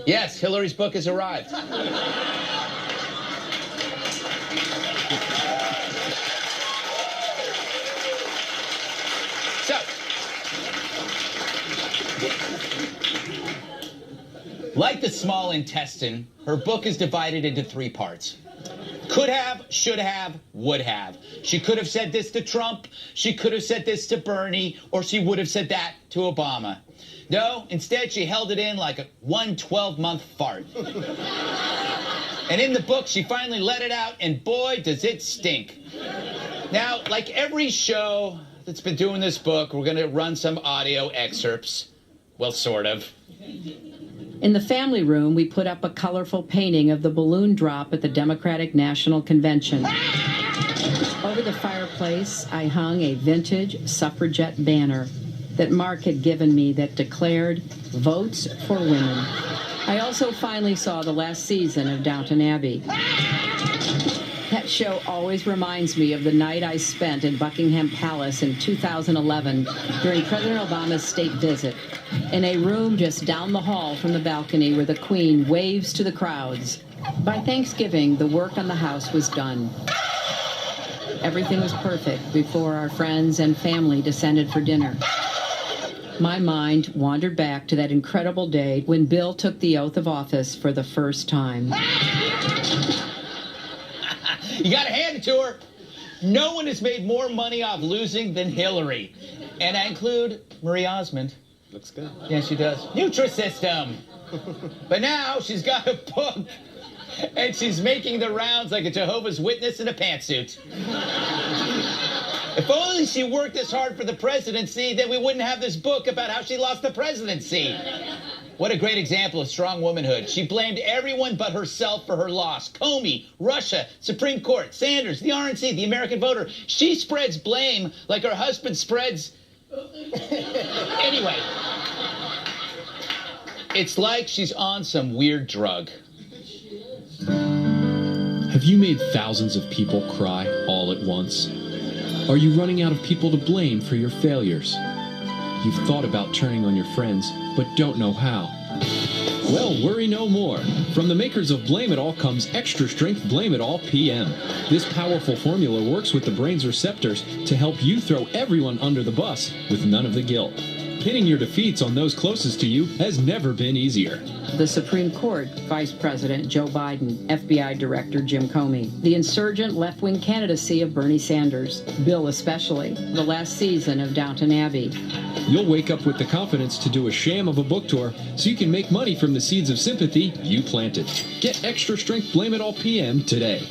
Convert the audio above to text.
Yes, Hillary's book has arrived. So, like the small intestine, her book is divided into 3 parts. Could have, should have, would have. She could have said this to Trump, she could have said this to Bernie, or she would have said that to Obama. No, instead she held it in like a 12-month fart. And in the book, she finally let it out, and boy, does it stink. Now, like every show that's been doing this book, we're going to run some audio excerpts. Well, sort of. In the family room, we put up a colorful painting of the balloon drop at the Democratic National Convention. Over the fireplace, I hung a vintage suffragette banner that Mark had given me that declared, "Votes for Women." I also finally saw the last season of Downton Abbey. That show always reminds me of the night I spent in Buckingham Palace in 2011 during President Obama's state visit, in a room just down the hall from the balcony where the Queen waves to the crowds. By Thanksgiving, the work on the house was done. Everything was perfect before our friends and family descended for dinner. My mind wandered back to that incredible day when Bill took the oath of office for the first time. You gotta hand it to her. No one has made more money off losing than Hillary. And I include Marie Osmond. Looks good. Yeah, she does. Nutrisystem. But now she's got a book, and she's making the rounds like a Jehovah's Witness in a pantsuit. If only she worked this hard for the presidency, then we wouldn't have this book about how she lost the presidency. What a great example of strong womanhood. She blamed everyone but herself for her loss. Comey, Russia, Supreme Court, Sanders, the RNC, the American voter. She spreads blame like her husband spreads... Anyway, it's like she's on some weird drug. Have you made thousands of people cry all at once? Are you running out of people to blame for your failures? You've thought about turning on your friends, but don't know how. Well, worry no more. From the makers of Blame It All comes Extra Strength Blame It All PM. This powerful formula works with the brain's receptors to help you throw everyone under the bus with none of the guilt. Pinning your defeats on those closest to you has never been easier. The Supreme Court, Vice President Joe Biden, FBI Director Jim Comey, the insurgent left-wing candidacy of Bernie Sanders, Bill especially, the last season of Downton Abbey. You'll wake up with the confidence to do a sham of a book tour so you can make money from the seeds of sympathy you planted. Get Extra Strength Blame It All PM today.